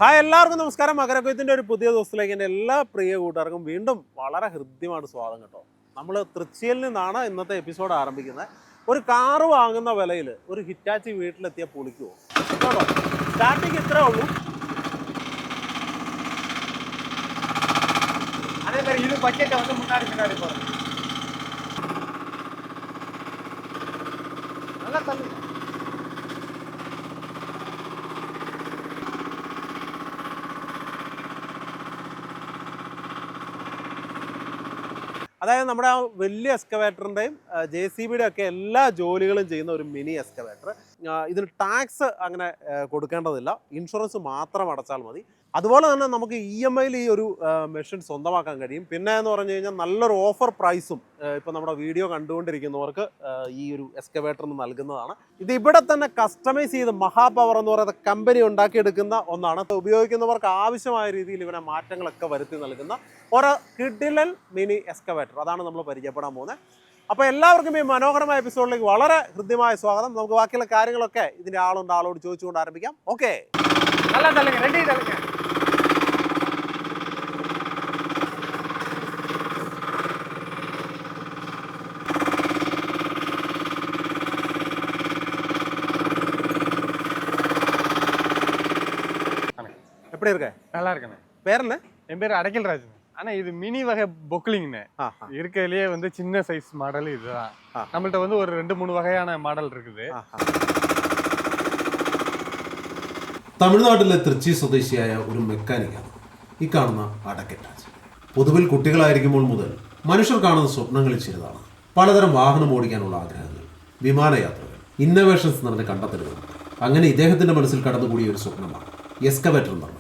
Hi എല്ലാവർക്കും നമസ്കാരം. മകരക്കൊയ്ത്തിൻ്റെ ഒരു പുതിയ ദിവസത്തിലേക്ക് എൻ്റെ എല്ലാ പ്രിയ കൂട്ടുകാർക്കും വീണ്ടും വളരെ ഹൃദ്യമാണ് സ്വാഗതം കേട്ടോ. നമ്മൾ തൃശ്ശിയിൽ നിന്നാണ് ഇന്നത്തെ എപ്പിസോഡ് ആരംഭിക്കുന്നത്. ഒരു കാറ് വാങ്ങുന്ന വിലയിൽ ഒരു ഹിറ്റാച്ചി വീട്ടിലെത്തിയ പൊളിക്കുമോ കേട്ടോ. സ്റ്റാർട്ടിങ് ഇത്രേ ഉള്ളൂ. அதே மாதிரி இது பட்ஜெட்டை வந்து முன்னாடி போகிறோம். நல்லா தள்ளு. അതായത് നമ്മുടെ ആ വലിയ എക്സ്കവേറ്ററിൻ്റെയും JCBയുടെ ഒക്കെ എല്ലാ ജോലികളും ചെയ്യുന്ന ഒരു മിനി എക്സ്കവേറ്റർ. ഇതിന് ടാക്സ് അങ്ങനെ കൊടുക്കേണ്ടതില്ല, ഇൻഷുറൻസ് മാത്രം അടച്ചാൽ മതി. അതുപോലെ തന്നെ നമുക്ക് EMIയിൽ ഈ ഒരു മെഷീൻ സ്വന്തമാക്കാൻ കഴിയും. പിന്നെ എന്ന് പറഞ്ഞു കഴിഞ്ഞാൽ നല്ലൊരു ഓഫർ പ്രൈസും ഇപ്പോൾ നമ്മുടെ വീഡിയോ കണ്ടുകൊണ്ടിരിക്കുന്നവർക്ക് ഈ ഒരു എക്സ്കവേറ്ററിന് നൽകുന്നതാണ്. ഇത് ഇവിടെ തന്നെ കസ്റ്റമൈസ് ചെയ്ത് മഹാപവർ എന്ന് പറയുന്ന കമ്പനി ഉണ്ടാക്കിയെടുക്കുന്ന ഒന്നാണ്. ഉപയോഗിക്കുന്നവർക്ക് ആവശ്യമായ രീതിയിൽ ഇവരെ മാറ്റങ്ങളൊക്കെ വരുത്തി നൽകുന്ന ഒരു കിഡിലൻ മിനി എക്സ്കവേറ്റർ. അതാണ് നമ്മൾ പരിചയപ്പെടാൻ പോകുന്നത്. അപ്പോൾ എല്ലാവർക്കും ഈ മനോഹരമായ എപ്പിസോഡിലേക്ക് വളരെ ഹൃദ്യമായ സ്വാഗതം. നമുക്ക് ബാക്കിയുള്ള കാര്യങ്ങളൊക്കെ ഇതിൻ്റെ ആളോട് ചോദിച്ചുകൊണ്ട് ആരംഭിക്കാം. ഓക്കെ, நல்லா தள்ளுங்க, ரெண்டையும் தள்ளுங்க. எப்படி இருக்க? நல்லா இருக்கண்ணே. பேர் என்ன? என் பேர் அடைக்கல் ராஜன். ஆனா இது மினி வகை பொக்லிங்ண்ணே. இருக்கிறதுலயே வந்து சின்ன சைஸ் மாடல் இதுதான். நம்மள்ட்ட வந்து ஒரு 2-3 வகையான மாடல் இருக்குது. തമിഴ്നാട്ടിലെ തൃച്ചി സ്വദേശിയായ ഒരു മെക്കാനിക്കാണ് ഈ കാണുന്ന അടക്കൽ രാജൻ. പൊതുവിൽ കുട്ടികളായിരിക്കുമ്പോൾ മുതൽ മനുഷ്യർ കാണുന്ന സ്വപ്നങ്ങളിൽ ചിലതാണ് പലതരം വാഹനം ഓടിക്കാനുള്ള ആഗ്രഹങ്ങൾ, വിമാനയാത്രകൾ, ഇന്നോവേഷൻസ് നിറഞ്ഞ കണ്ടെത്തലുകൾ. അങ്ങനെ ഇദ്ദേഹത്തിന്റെ മനസ്സിൽ കടന്നുകൂടിയ ഒരു സ്വപ്നമാണ് എക്സ്കവേറ്റർ നിർമ്മാണം.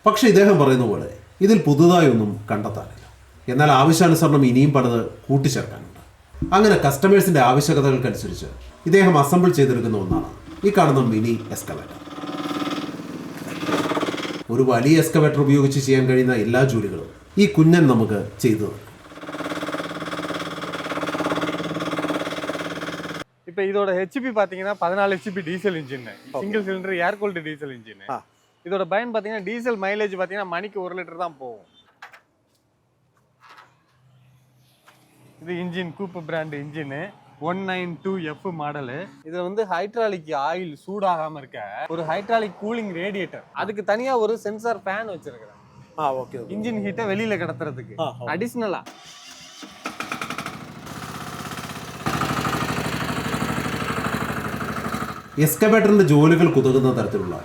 പക്ഷെ ഇദ്ദേഹം പറയുന്ന പോലെ ഇതിൽ പുതുതായി ഒന്നും കണ്ടെത്താനില്ല. എന്നാൽ ആവശ്യാനുസരണം ഇനിയും പലത് കൂട്ടിച്ചേർക്കാനുണ്ട്. അങ്ങനെ കസ്റ്റമേഴ്സിന്റെ ആവശ്യകതകൾക്കനുസരിച്ച് ഇദ്ദേഹം അസംബിൾ ചെയ്തെടുക്കുന്ന ഒന്നാണ് ഈ കാണുന്ന മിനി എക്സ്കവേറ്റർ. ഒരു വലിയ എക്സ്കവേറ്റർ ഉപയോഗിച്ച് ചെയ്യാൻ കഴിയുന്ന എല്ലാ ജോലികളും ഈ കുഞ്ഞൻ നമുക്ക് ചെയ്തു തരും. இப்போ இதோட HP பார்த்தீங்கன்னா 14 HP diesel engine, single cylinder ஏர் கூல்டு டீசல் இன்ஜின். இதோட பயன் பார்த்தீங்கன்னா டீசல் மைலேஜ் பார்த்தீங்கன்னா மணிக்கு 1 லிட்டர் தான் போகும். இது இன்ஜின் கூப்பு பிராண்ட் இன்ஜின் 192F மாடலு. இது வந்து ஹைட்ராலிக் ஆயில் சூடாகாம இருக்க ஒரு ஹைட்ராலிக் கூலிங் ரேடியேட்டர். அதுக்கு தனியா ஒரு சென்சார் ஃபேன் வச்சிருக்கிறேன். ஓகே. இன்ஜின் ஹீட்டை வெளியில கடத்துறதுக்கு அடிஷனலா. എക്സ്കവേറ്ററിന്റെ ജോലികൾക്ക് ഉതകുന്ന തരത്തിലുള്ള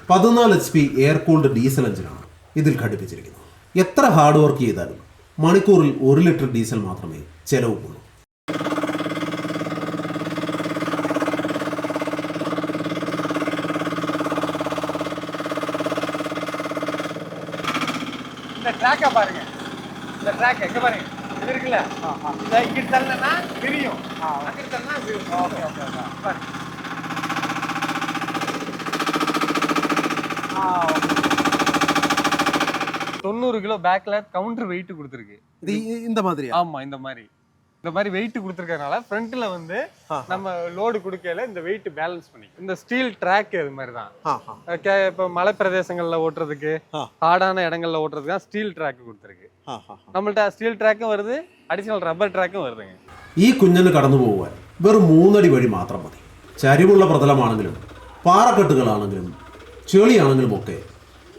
14 HP എയർ കൂൾഡ് ഡീസൽ എഞ്ചിനാണ് ഇതിൽ ഘടിപ്പിച്ചിരിക്കുന്നത്. എത്ര ഹാർഡ് വർക്ക് ചെയ്താലും മണിക്കൂറിൽ 1 ലിറ്റർ ഡീസൽ മാത്രമേ ചെലവുള്ളൂ. இந்த ட்ராக்கை பாருங்க, இந்த ட்ராக் எங்க பாருங்க, இது இருக்குல்ல, இதை இங்கிட்டு தள்ளனா விரியும், அங்கிட்டு தள்ளனா விரியும். ஓகே ஓகே பாருங்க. 90 கிலோ பேக்ல கவுண்டர் வெயிட் கொடுத்துருக்கு. இது இந்த மாதிரி? ஆமா, இந்த மாதிரி வெயிட் கொடுத்துருக்கறனால ஃப்ரண்ட்ல வந்து நம்ம லோடு கொடுக்கல இந்த வெயிட் பேலன்ஸ் பண்ணி. இந்த ஸ்டீல் ட்ராக் இது மாதிரி தான். இப்போ மலை பிரதேசங்கள்ல ஓட்டுறதுக்கு, ஹார்டான இடங்கள்ல ஓட்டுறதுக்கு ஸ்டீல் ட்ராக் கொடுத்துருக்கு. நம்மள்ட்ட ஸ்டீல் ட்ராக்கும் வருது, അഡിഷണൽ റബ്ബർ ട്രാക്കും വരുന്നുണ്ട്. ഈ കുഞ്ഞിന് കടന്നു പോകുവാൻ വെറും 3 അടി വഴി മാത്രം മതി. ചരിവുള്ള പ്രതലമാണെങ്കിലും പാറക്കെട്ടുകളാണെങ്കിലും ചെളിയാണെങ്കിലും ഒക്കെ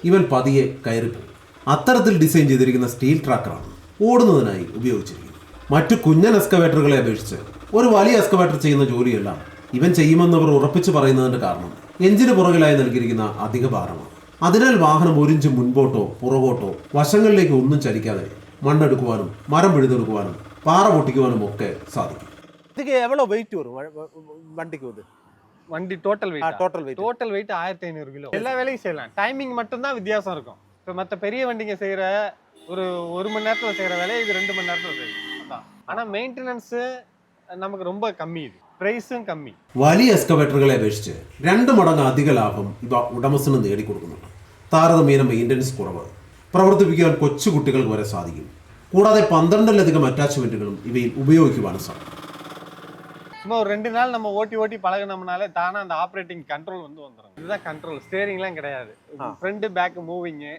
ഇവൻ പതിയെ കയറിപ്പോകും. അത്തരത്തിൽ ഡിസൈൻ ചെയ്തിരിക്കുന്ന സ്റ്റീൽ ട്രാക്കറാണ് ഓടുന്നതിനായി ഉപയോഗിച്ചിരിക്കുന്നത്. മറ്റു കുഞ്ഞൻ എക്സ്കവേറ്ററുകളെ അപേക്ഷിച്ച് ഒരു വലിയ എക്സ്കവേറ്റർ ചെയ്യുന്ന ജോലിയെല്ലാം ഇവൻ ചെയ്യുമെന്നവർ ഉറപ്പിച്ചു പറയുന്നതിന്റെ കാരണം എഞ്ചിന് പുറകിലായി നൽകിയിരിക്കുന്ന അധിക ഭാരമാണ്. അതിനാൽ വാഹനം 1 ഇഞ്ച് മുൻപോട്ടോ പുറകോട്ടോ വശങ്ങളിലേക്ക് ഒന്നും ചലിക്കാതെ മണ്ണെടുക്കുവാനും മരം പിഴുതെടുക്കുവാനും പാറ പൊട്ടിക്കുവാനും ഒക്കെ സാധിക്കും. இதுக்கு எவ்வளோ வெயிட் வரும் வண்டிக்கு? வந்து வண்டி டோட்டல் வெயிட் 1500 கிலோ. எல்லா வேலையும் செய்யலாம், டைமிங் மட்டும்தான் வித்தியாசம் இருக்கும். இப்போ மற்ற பெரிய வண்டிங்க செய்கிற ஒரு 1 மணி நேரத்தில் செய்கிற வேலையை இது 2 மணி நேரத்தில் செய்யும். ஆனால் மெயின்டெனன்ஸ் നമുക്ക് ரொம்ப കമ്മി, ഇത് പ്രൈസും കമ്മി. വലിയ എക്സ്കവേറ്ററുകളെ അപേക്ഷിച്ച് 2 മടങ്ങ് അധിക ലാഭം ഇവ ഉടമസ്ഥന് നേടിക്കൊടുക്കുന്നുണ്ട്. താരതമ്യേന മെയിൻ്റനൻസ് കുറവ്, പ്രവർത്തിപ്പിക്കാൻ കൊച്ചു കുട്ടികൾക്ക് വരെ സാധിക്കും. കൂടാതെ 12ലധികം അറ്റാച്ച്മെന്റുകളും ഇവയിൽ ഉപയോഗിക്കുവാനും സാധിക്കും. சும்மா ஒரு 2 நாள் நம்ம ஓட்டி பழகினோம்னாலே தானே அந்த ஆப்ரேட்டிங் கண்ட்ரோல் வந்து வந்துடும். இதுதான் கண்ட்ரோல், ஸ்டேரிங்லாம் கிடையாது. ஃப்ரண்ட் பேக் மூவிங்கு,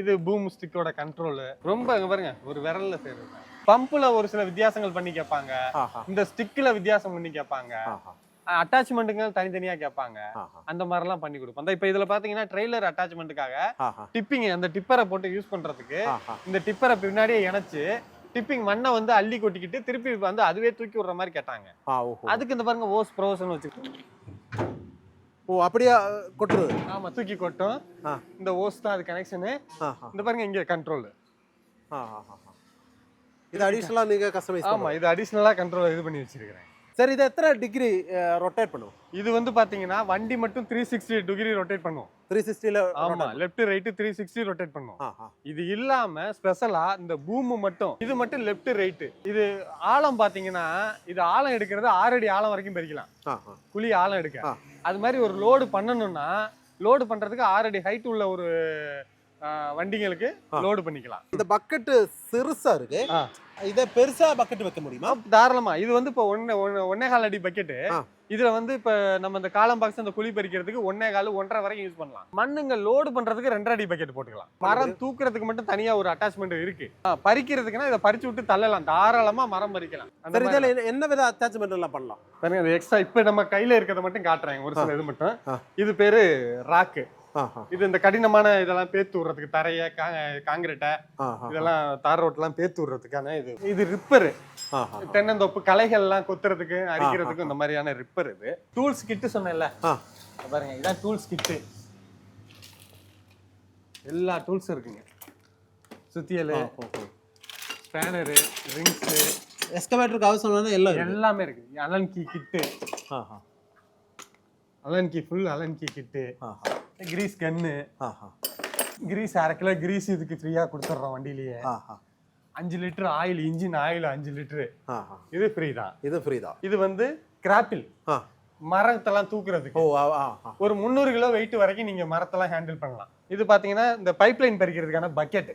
இது பூம் ஸ்டிக்கோட கண்ட்ரோல். ரொம்ப இங்க பாருங்க, ஒரு விரல்ல செய்யறது. பம்புல ஒரு சில வித்தியாசங்கள் பண்ணி கேட்பாங்க, இந்த ஸ்டிக்ல வித்தியாசம் பண்ணி கேட்பாங்க, அட்டாச்மெண்ட்டுங்க தனித்தனியா கேட்பாங்க. அந்த மாதிரிலாம் பண்ணி கொடுப்போம். இப்ப இதுல பாத்தீங்கன்னா ட்ரெய்லர் அட்டாச்மெண்ட்டுக்காக டிப்பிங், அந்த டிப்பரை போட்டு யூஸ் பண்றதுக்கு இந்த டிப்பரை பின்னாடியே இணைச்சு டிப்பிங் மண்ணை வந்து அள்ளி கொட்டிக்கிட்டு திருப்பி வந்து அதுவே தூக்கி விடுற மாதிரி கேட்டாங்க. அதுக்கு இந்த பாருங்க ஓஸ் ப்ரோஸ்னு வச்சுக்கோங்க. ஓ, அப்படியே கொட்டுறது? ஆமா, தூக்கி கொட்டும். இந்த ஓஸ் தான் அது கனெக்ஷனு. இந்த பாருங்க இங்க கண்ட்ரோல். இது அடிஷனலா நீங்க கஸ்டமைஸ்? ஆமா, இது அடிஷனலா கண்ட்ரோல் இது பண்ணி வச்சிருக்கேன். சரி, இது எத்தனை டிகிரி ரொட்டேட் பண்ணும்? இது வந்து பாத்தீங்கன்னா வண்டி மட்டும் 360 டிகிரி ரொட்டேட் பண்ணும். 360ல? ஆமா, லெஃப்ட் ரைட் 360 ரொட்டேட் பண்ணும். இது இல்லாம ஸ்பெஷலா இந்த பூம் மட்டும், இது மட்டும் லெஃப்ட் ரைட். இது ஆழம் பாத்தீங்கன்னா, இது ஆழம் எடுக்கிறது 6 அடி ஆழம் வரைக்கும் பறிக்கலாம். குழி ஆழம் எடுக்க அது மாதிரி ஒரு லோடு பண்ணணும்னா, லோடு பண்றதுக்கு 6 அடி ஹைட் உள்ள ஒரு வண்டிங்களுக்கு லோடு பண்ணிக்கலாம். இந்த பக்கெட் சிறுசா இருக்கு, இத பெருசா பக்கெட் வைக்க முடியுமா? தாராளமா. இது வந்து இப்போ 1.25 அடி பக்கெட். இதுல வந்து இப்ப நம்ம இந்த காலம் பாக்ஸ் அந்த குழி பறிக்கிறதுக்கு 1.25 1.5 வரைக்கும் யூஸ் பண்ணலாம். மண்ணுங்க லோடு பண்றதுக்கு 2.5 அடி பக்கெட் போட்டுக்கலாம். மரம் தூக்குறதுக்கு மட்டும் தனியா ஒரு அட்டாச்மெண்ட் இருக்கு. பறிக்கிறதுக்குன்னா இதை பறிச்சு விட்டு தள்ளலாம், தாராளமா மரம் பறிக்கலாம். இதுல என்ன வித அட்டாச்மெண்ட் எல்லாம் பண்ணலாம்? பாருங்க, எக்ஸ்ட்ரா இப்ப நம்ம கையில இருக்கிறத மட்டும் காட்டுறேன் ஒரு சில இது மட்டும். இது பேரு ராக்கு. இது இந்த கடினமான இதெல்லாம் பேத்து விடுறதுக்கு, தரைய காங்கிரீட்டை இதெல்லாம் தார் ரோட்லாம் பேத்து விடுறதுக்கான இது. இது ரிப்பரு, தென்னந்தோப்பு களைகள் எல்லாம் கொத்துறதுக்கு அரிக்கிறதுக்கு இந்த மாதிரியான ரிப்பர். இது டூல்ஸ் கிட்டு சொன்னேன்ல, பாருங்க இதான் டூல்ஸ் கிட்டு. எல்லா டூல்ஸும் இருக்குங்க. சுத்தியலு, ஸ்பேனரு, ரிங்ஸு, எஸ்கவேட்டருக்கு அவசியம் எல்லாமே இருக்கு. Allen key kit, Allen key full Allen key kit, grease gun, grease 1/2 kilo grease இதுக்கு ஃப்ரீயா கொடுத்துட்றோம் வண்டியிலேயே. 5 litre oil, engine oil 5 litre, இது ஃப்ரீ தான். இது ஃப்ரீ தான். இது வந்து கிராப்பில், மரத்தெல்லாம் தூக்குறதுக்கு. ஒரு 300 கிலோ வெயிட் வரைக்கும் நீங்க மரத்தெல்லாம் ஹேண்டில் பண்ணலாம். இது பாத்தீங்கன்னா இந்த பைப் லைன் பறிக்கிறதுக்கான பக்கெட்.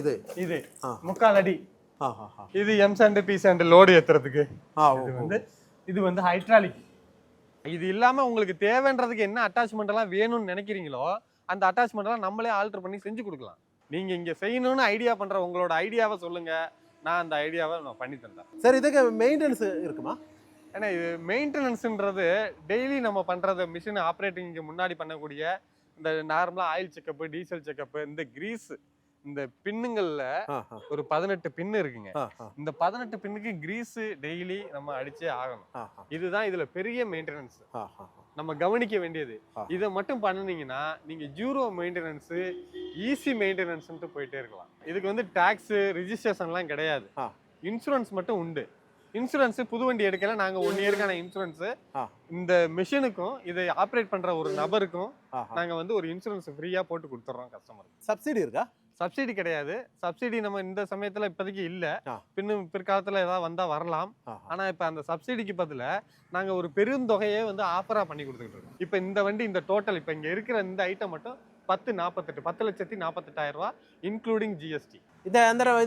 இது இது 3/4 அடி. இது M sand P sand load ஏத்துறதுக்கு. இது வந்து ஹைட்ராலிக். இது இல்லாம உங்களுக்கு தேவைன்றதுக்கு என்ன அட்டாச்மெண்ட் எல்லாம் வேணும்னு நினைக்கிறீங்களோ அந்த அட்டாச்மெண்ட் எல்லாம் நம்மளே ஆல்டர் பண்ணி செஞ்சு கொடுக்கலாம். நீங்க இங்க செய்யணும்னு ஐடியா பண்ற உங்களோட ஐடியாவை சொல்லுங்க, நான் அந்த ஐடியாவை நான் பண்ணி தந்தேன். சரி, இதுக்கு மெயின்டெனன்ஸ் இருக்குமா? ஏன்னா இது மெயின்டெனன்ஸ்ன்றது டெய்லி நம்ம பண்றது, மிஷின் ஆப்ரேட்டிங்க்கு முன்னாடி பண்ணக்கூடிய இந்த நார்மலா ஆயில் செக்கப், டீசல் செக்கப், இந்த கிரீஸ், இந்த பின்னுங்கள்ல ஒரு 18 பின்னு இருக்குங்க. இந்த 18 பின்னுக்கு கிரீஸ் டெய்லி நம்ம அடிச்சே ஆகணும். இதுதான் இதுல பெரிய மெயின்டெனன்ஸ் நம்ம கவனிக்க வேண்டியது. இதை மட்டும் பண்ணீங்கன்னா நீங்க ஜீரோ மெயின்டெனன்ஸ், ஈஸி மெயின்டெனன்ஸ் போயிட்டே இருக்கலாம். இதுக்கு வந்து டாக்ஸ், ரிஜிஸ்ட்ரேஷன்லாம் கிடையாது, இன்சூரன்ஸ் மட்டும் உண்டு. இன்சூரன்ஸ் புது வண்டி எடுக்கல, நாங்க 1 இயர்க்கான இன்சூரன்ஸ் இந்த மிஷினுக்கும் இதை ஆப்ரேட் பண்ற ஒரு நபருக்கும் நாங்க வந்து ஒரு இன்சூரன்ஸ் ஃப்ரீயா போட்டு கொடுத்துறோம் கஸ்டமருக்கு. சப்சிடி இருக்கா? சப்சிடி கிடையாது. சப்சிடி நம்ம இந்த சமயத்துல இப்போதைக்கு இல்ல, பிற்காலத்துல ஏதாவது வந்தா வரலாம். ஆனா இப்ப அந்த சப்சிடிக்கு பதில நாங்க ஒரு பெருந்தொகையே வந்து ஆஃபரா பண்ணி கொடுத்துட்டு இருக்கோம். இப்ப இந்த வண்டி, இந்த டோட்டல் இப்ப இங்க இருக்கிற இந்த ஐட்டம் மட்டும் 10,48,10,48,000 ரூபாய் இன்க்ளூடிங் ஜிஎஸ்டி.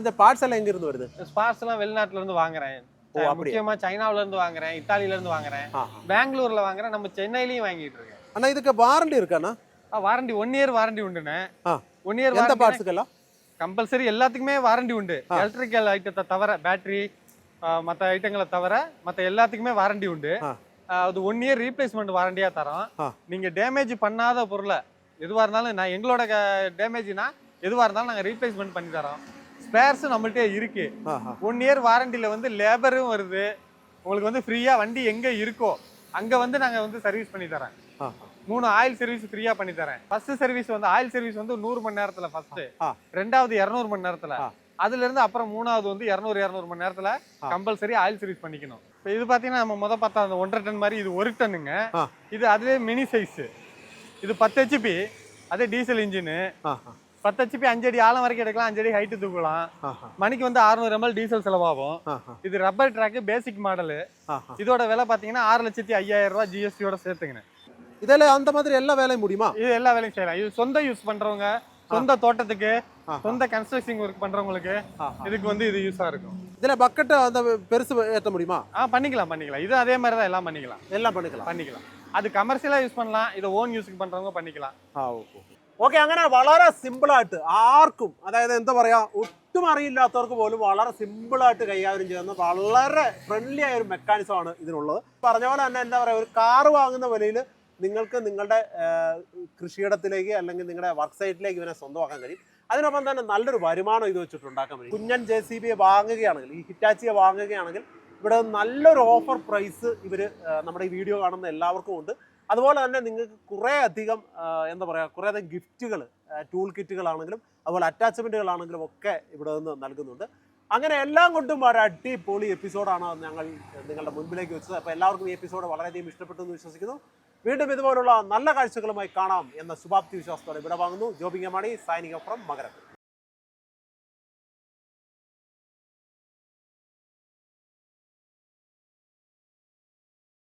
இந்த பார்ட்ஸ் எல்லாம் எங்க இருந்து வருது? பார்ட்ஸ் எல்லாம் வெளிநாட்டுல இருந்து வாங்குறேன். முக்கியமா சைனாவில இருந்து வாங்குறேன், இத்தாலியில இருந்து வாங்குறேன், பெங்களூர்ல வாங்குறேன், நம்ம சென்னையிலயும் வாங்கிட்டு இருக்கேன். ஆனா இதுக்கு வாரண்டி இருக்கானா? வாரண்டி 1 இயர் வாரண்டி உண்டுண்ணே. 1 இயர் எந்த பார்ட்ஸ்க்கெல்லாம் கம்பல்சரி எல்லாத்துக்குமே வாரண்டி உண்டு. எலக்ட்ரிக்கல் ஐட்டத்தை தவிர, பேட்டரி மற்ற ஐட்டங்களை தவிர மற்ற எல்லாத்துக்குமே வாரண்டி உண்டு. அது 1 இயர் ரீப்ளேஸ்மெண்ட் வாரண்டியா தரோம். நீங்க டேமேஜ் பண்ணாத பொருளை எதுவா இருந்தாலும், நான் எங்களோட டேமேஜ்னா எதுவா இருந்தாலும் நாங்க ரீப்ளேஸ்மெண்ட் பண்ணி தரோம். ஸ்பேர்ஸ் நம்மள்ட்டே இருக்கு. 1 இயர் வாரண்டியில வந்து லேபரும் வருது. உங்களுக்கு வந்து ஃப்ரீயா வண்டி எங்க இருக்கோ அங்க வந்து நாங்க வந்து சர்வீஸ் பண்ணி தரேன். 3 ஆயில் சர்வீஸ் ஃப்ரீயா பண்ணி தரேன். ஃபர்ஸ்ட் சர்வீஸ் வந்து ஆயில் சர்வீஸ் வந்து 100 மணி நேரத்துல ஃபர்ஸ்ட், ரெண்டாவது 200 மணி நேரத்துல, அதுல இருந்து அப்புறம் மூணாவது வந்து 200 மணி நேரத்துல கம்பல்சரி ஆயில் சர்வீஸ் பண்ணிக்கணும். இப்போ இது பாத்தீங்கன்னா நம்ம பார்த்தா அந்த 1.5 டன் மாதிரி, இது 1 டன்னுங்க. இது அதுவே மினி சைஸ். இது 10 HP, அதே டீசல் இன்ஜின். 10 HP 5 அடி ஆழம் வரைக்கும் எடுக்கலாம், 5 அடி ஹைட்டு தூக்கலாம். மணிக்கு வந்து 600 ml டீசல் செலவாகும். இது ரப்பர் ட்ராக் பேசிக் மாடலு. இதோட விலை பாத்தீங்கன்னா 6,05,000 ரூபாய் ஜிஎஸ்டியோட சேர்த்துங்க. இதெல்லாம் அந்த மாதிரி எல்லா வேலையும் முடியுமா? இது எல்லா வேலையும் செய்யலாம். இது சொந்த யூஸ் பண்றவங்க, சொந்த தோட்டத்துக்கு, சொந்த கன்ஸ்ட்ரக்ஷன் ஒர்க் பண்றவங்களுக்கு இதுக்கு வந்து இது யூஸா இருக்கும். இதில் பக்கெட்டு அந்த பெருசு ஏற்ற முடியுமா? பண்ணிக்கலாம் பண்ணிக்கலாம். இது அதே மாதிரி தான் எல்லாம் பண்ணிக்கலாம். எல்லாம் பண்ணிக்கலாம். பண்ணிக்கலாம். அது കമേഴ്ഷ്യലാ യൂസ് பண்ணலாம். ഇത് ഓൺ യൂസിങ് பண்றவங்க பண்ணிக்கலாம். ഓക്കെ, അങ്ങനെ വളരെ സിമ്പിളായിട്ട് ആർക്കും, അതായത് എന്താ പറയുക, ഒട്ടും അറിയില്ലാത്തവർക്ക് പോലും വളരെ സിമ്പിളായിട്ട് കൈകാര്യം ചെയ്യുന്ന വളരെ ഫ്രണ്ട്ലി ആയ ഒരു മെക്കാനിസമാണ് ഇതിനുള്ളത്. പറഞ്ഞ പോലെ തന്നെ എന്താ പറയുക, ഒരു കാറ് വാങ്ങുന്ന വിലയിൽ നിങ്ങൾക്ക് നിങ്ങളുടെ കൃഷിയിടത്തിലേക്ക് അല്ലെങ്കിൽ നിങ്ങളുടെ വർക്ക് സൈറ്റിലേക്ക് ഇവനെ സ്വന്തമാക്കാൻ കഴിയും. അതിനൊപ്പം തന്നെ നല്ലൊരു വരുമാനം ഇത് വെച്ചിട്ട് ഉണ്ടാക്കാൻ കഴിയും. കുഞ്ഞൻ JCB വാങ്ങുകയാണെങ്കിൽ, ഈ ഹിറ്റാച്ചിയെ വാങ്ങുകയാണെങ്കിൽ ഇവിടെ നല്ലൊരു ഓഫർ പ്രൈസ് ഇവർ നമ്മുടെ ഈ വീഡിയോ കാണുന്ന എല്ലാവർക്കും ഉണ്ട്. അതുപോലെ തന്നെ നിങ്ങൾക്ക് കുറേ അധികം എന്താ പറയുക, കുറേ അധികം ഗിഫ്റ്റുകൾ, ടൂൾ കിറ്റുകളാണെങ്കിലും അതുപോലെ അറ്റാച്ച്മെൻറ്റുകളാണെങ്കിലും ഒക്കെ ഇവിടെ നിന്ന് നൽകുന്നുണ്ട്. അങ്ങനെ എല്ലാം കൊണ്ടും ഒരു അടിപൊളി എപ്പിസോഡാണ് ഞങ്ങൾ നിങ്ങളുടെ മുൻപിലേക്ക് വെച്ചത്. അപ്പോൾ എല്ലാവർക്കും ഈ എപ്പിസോഡ് വളരെയധികം ഇഷ്ടപ്പെട്ടു എന്ന് വിശ്വസിക്കുന്നു. വീണ്ടും ഇതുപോലുള്ള നല്ല കാഴ്ചകളുമായി കാണാം എന്ന ശുഭാപ്തി വിശ്വാസത്തോടെ ഇവിടെ വാങ്ങുന്നു. ജോബിംഗ് Mani, signing off from Makaram.